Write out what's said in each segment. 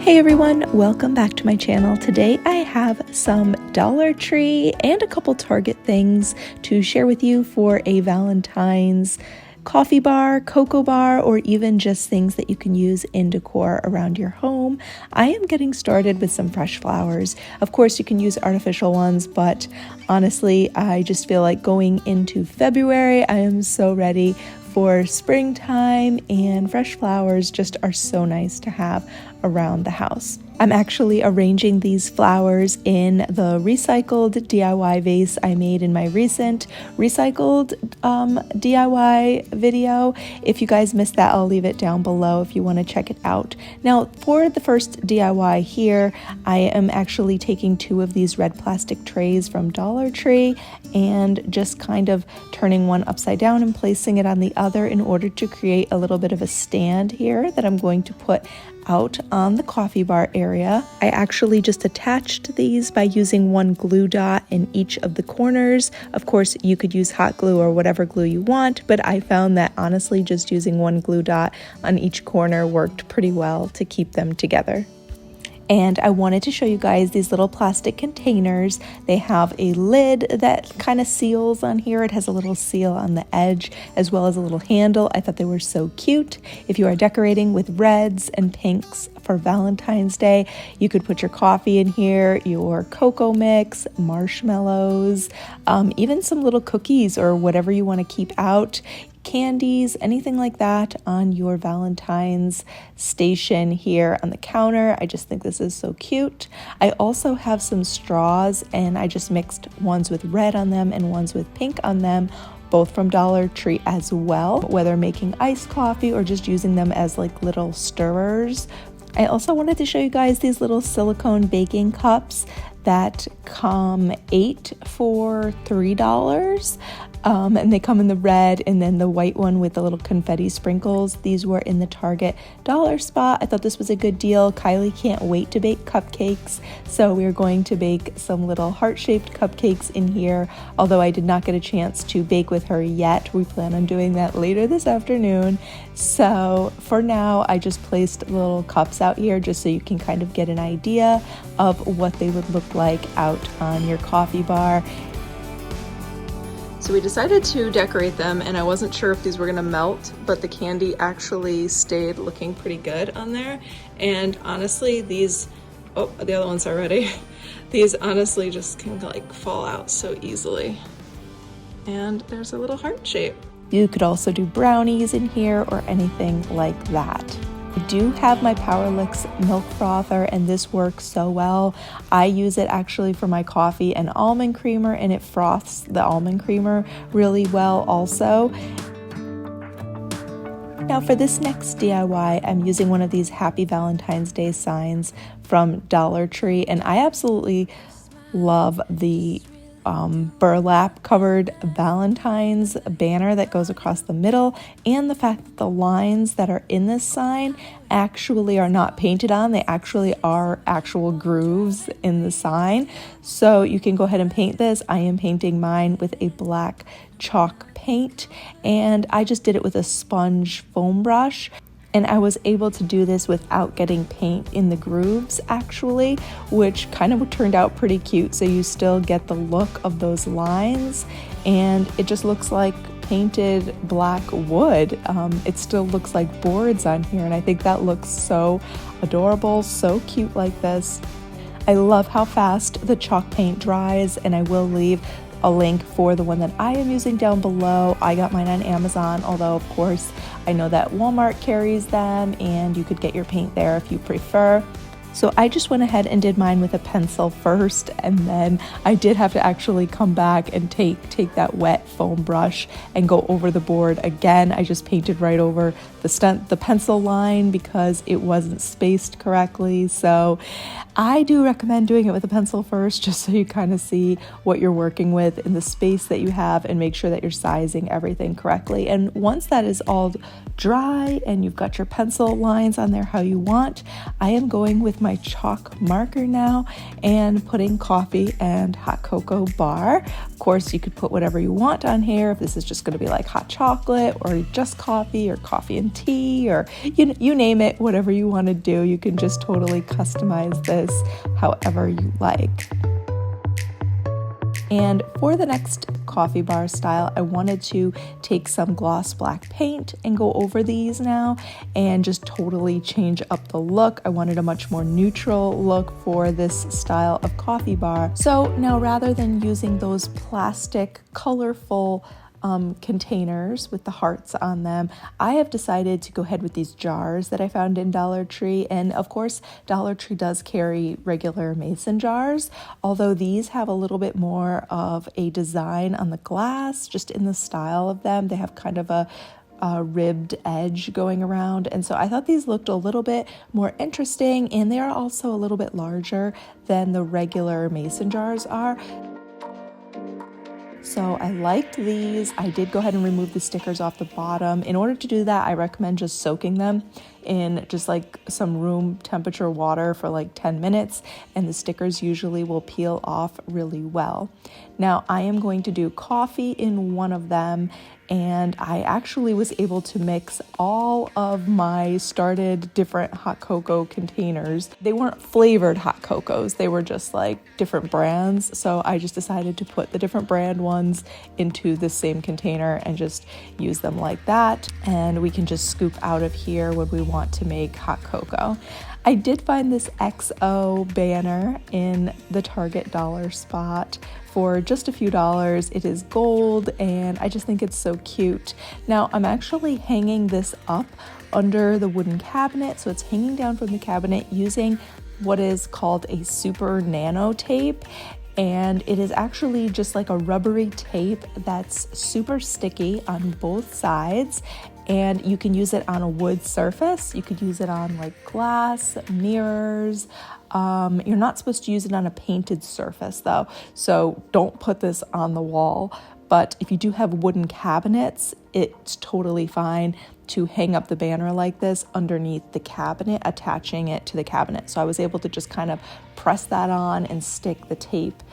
Hey everyone, welcome back to my channel. Today I have some Dollar Tree and a couple Target things to share with you for a Valentine's coffee bar, cocoa bar, or even just things that you can use in decor around your home. I am getting started with some fresh flowers. Of course, you can use artificial ones, but honestly, I just feel like going into February, I am so ready for springtime, and fresh flowers just are so nice to have around the house. I'm actually arranging these flowers in the recycled DIY vase I made in my recent recycled DIY video. If you guys missed that, I'll leave it down below if you want to check it out. Now, for the first DIY here, I am actually taking two of these red plastic trays from Dollar Tree and just kind of turning one upside down and placing it on the other in order to create a little bit of a stand here that I'm going to put out on the coffee bar area. I actually just attached these by using one glue dot in each of the corners. Of course, you could use hot glue or whatever glue you want, but I found that honestly just using one glue dot on each corner worked pretty well to keep them together. And I wanted to show you guys these little plastic containers. They have a lid that kind of seals on here. It has a little seal on the edge as well as a little handle. I thought they were so cute. If you are decorating with reds and pinks for Valentine's Day, you could put your coffee in here, your cocoa mix, marshmallows, even some little cookies or whatever you want to keep out. Candies, anything like that on your Valentine's station here on the counter. I just think this is so cute. I also have some straws, and I just mixed ones with red on them and ones with pink on them, both from Dollar Tree as well, whether making iced coffee or just using them as like little stirrers. I also wanted to show you guys these little silicone baking cups that come 8 for $3. And they come in the red and then the white one with the little confetti sprinkles. These were in the Target dollar spot. I thought this was a good deal. Kylie can't wait to bake cupcakes, so we're going to bake some little heart-shaped cupcakes in here, although I did not get a chance to bake with her yet. We plan on doing that later this afternoon. So for now, I just placed little cups out here just so you can kind of get an idea of what they would look like out on your coffee bar. So we decided to decorate them, and I wasn't sure if these were gonna melt, but the candy actually stayed looking pretty good on there. And honestly, these, oh, the other ones are ready. These honestly just can like fall out so easily. And there's a little heart shape. You could also do brownies in here or anything like that. I do have my Powerlix milk frother, and this works so well. I use it actually for my coffee and almond creamer, and it froths the almond creamer really well also. Now for this next DIY, I'm using one of these Happy Valentine's Day signs from Dollar Tree, and I absolutely love the burlap covered Valentine's banner that goes across the middle, and the fact that the lines that are in this sign actually are not painted on. They actually are actual grooves in the sign, so you can go ahead and paint this. I am painting mine with a black chalk paint, and I just did it with a sponge foam brush. And I was able to do this without getting paint in the grooves actually, which kind of turned out pretty cute. So you still get the look of those lines, and it just looks like painted black wood. It still looks like boards on here, and I think that looks so adorable, so cute like this. I love how fast the chalk paint dries, and I will leave a link for the one that I am using down below. I got mine on Amazon, although of course I know that Walmart carries them and you could get your paint there if you prefer. So I just went ahead and did mine with a pencil first, and then I did have to actually come back and take that wet foam brush and go over the board again. I just painted right over the pencil line because it wasn't spaced correctly. So I do recommend doing it with a pencil first, just so you kind of see what you're working with in the space that you have and make sure that you're sizing everything correctly. And once that is all dry and you've got your pencil lines on there how you want, I am going with with my chalk marker now and putting coffee and hot cocoa bar. Of course, you could put whatever you want on here. If this is just going to be like hot chocolate or just coffee or coffee and tea, or you name it, whatever you want to do, you can just totally customize this however you like. And for the next coffee bar style, I wanted to take some gloss black paint and go over these now and just totally change up the look. I wanted a much more neutral look for this style of coffee bar. So now, rather than using those plastic colorful containers with the hearts on them, I have decided to go ahead with these jars that I found in Dollar Tree. And of course, Dollar Tree does carry regular mason jars, although these have a little bit more of a design on the glass, just in the style of them. They have kind of a ribbed edge going around, and so I thought these looked a little bit more interesting, and they are also a little bit larger than the regular mason jars are. So I liked these. I did go ahead and remove the stickers off the bottom. In order to do that, I recommend just soaking them in just like some room temperature water for like 10 minutes, and the stickers usually will peel off really well. Now I am going to do coffee in one of them, and I actually was able to mix all of my started different hot cocoa containers. They weren't flavored hot cocos, they were just like different brands. So I just decided to put the different brand ones into the same container and just use them like that. And we can just scoop out of here when we want to make hot cocoa. I did find this XO banner in the Target dollar spot for just a few dollars. It is gold, and I just think it's so cute. Now I'm actually hanging this up under the wooden cabinet, so it's hanging down from the cabinet using what is called a super nano tape. And it is actually just like a rubbery tape that's super sticky on both sides, and you can use it on a wood surface. You could use it on like glass, mirrors. You're not supposed to use it on a painted surface though, so don't put this on the wall. But if you do have wooden cabinets, it's totally fine to hang up the banner like this underneath the cabinet, attaching it to the cabinet. So I was able to just kind of press that on and stick the tape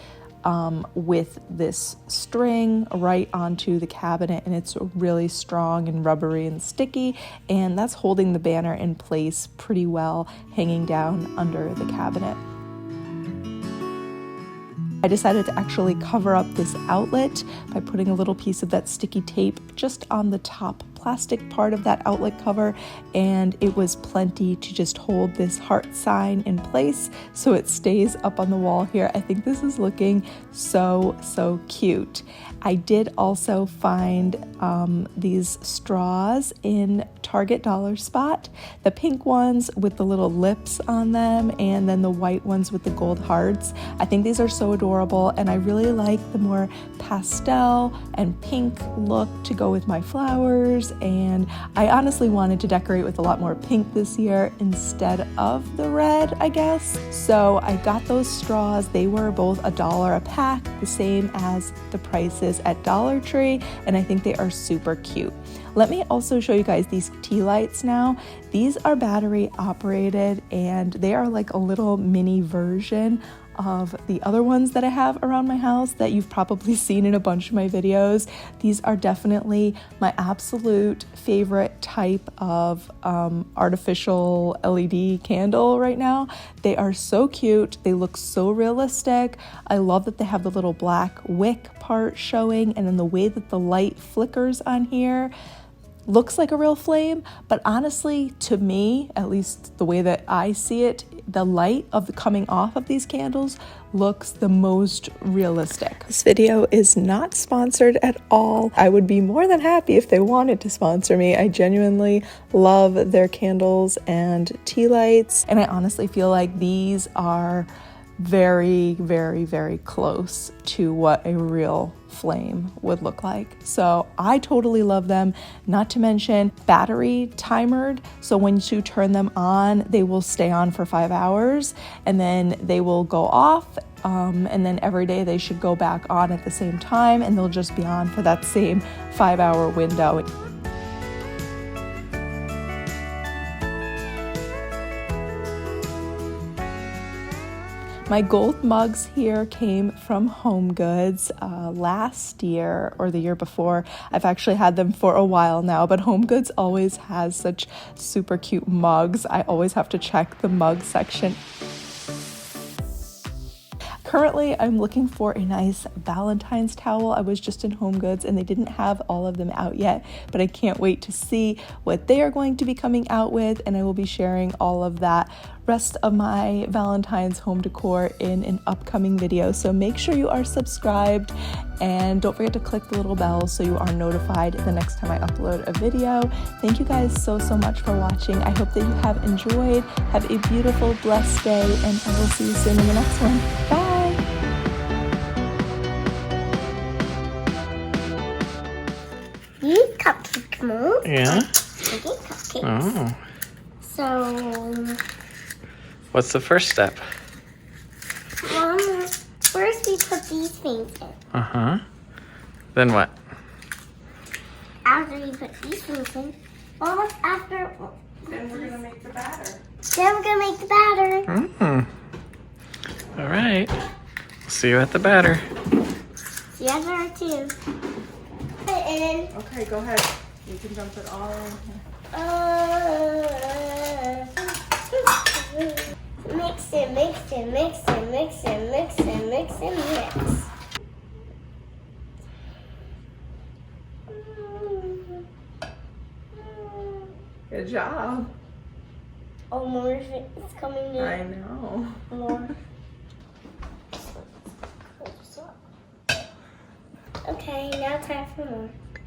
with this string right onto the cabinet, and it's really strong and rubbery and sticky, and that's holding the banner in place pretty well, hanging down under the cabinet. I decided to actually cover up this outlet by putting a little piece of that sticky tape just on the top plastic part of that outlet cover, and it was plenty to just hold this heart sign in place so it stays up on the wall here. I think this is looking so cute. I did also find these straws in Target dollar spot, the pink ones with the little lips on them, and then the white ones with the gold hearts. I think these are so adorable, and I really like the more pastel and pink look to go with my flowers, and I honestly wanted to decorate with a lot more pink this year instead of the red, I guess. So I got those straws. They were both $1 a pack, the same as the prices at Dollar Tree, and I think they are super cute. Let me also show you guys these tea lights now. These are battery operated, and they are like a little mini version of the other ones that I have around my house that you've probably seen in a bunch of my videos. These are definitely my absolute favorite type of artificial LED candle right now. They are so cute. They look so realistic. I love that they have the little black wick part showing, and then the way that the light flickers on here looks like a real flame, but honestly, to me, at least the way that I see it, the light of the coming off of these candles looks the most realistic. This video is not sponsored at all. I would be more than happy if they wanted to sponsor me. I genuinely love their candles and tea lights, and I honestly feel like these are very close to what a real flame would look like. So I totally love them, not to mention battery timered. So when you turn them on, they will stay on for 5 hours, and then they will go off, and then every day they should go back on at the same time, and they'll just be on for that same 5-hour window. My gold mugs here came from HomeGoods last year or the year before. I've actually had them for a while now, but HomeGoods always has such super cute mugs. I always have to check the mug section. Currently, I'm looking for a nice Valentine's towel. I was just in HomeGoods and they didn't have all of them out yet, but I can't wait to see what they are going to be coming out with, and I will be sharing all of that rest of my Valentine's home decor in an upcoming video. So make sure you are subscribed and don't forget to click the little bell so you are notified the next time I upload a video. Thank you guys so much for watching. I hope that you have enjoyed. Have a beautiful, blessed day, and I will see you soon in the next one. Bye! These cupcake molds. Yeah? Cupcakes. Oh. So, What's the first step? first we put these things in. Uh-huh. Then what? After we put these things in, almost after. Then we're gonna make the batter. Then we're gonna make the batter. All right. See you at the batter. See you at the batter too. Put it in. Okay, go ahead. You can dump it all in here. Mix it, mix it, mix it, mix it, mix it, mix it, mix. Good job. Oh, more of it is coming in. I know. More. Okay, now time for more.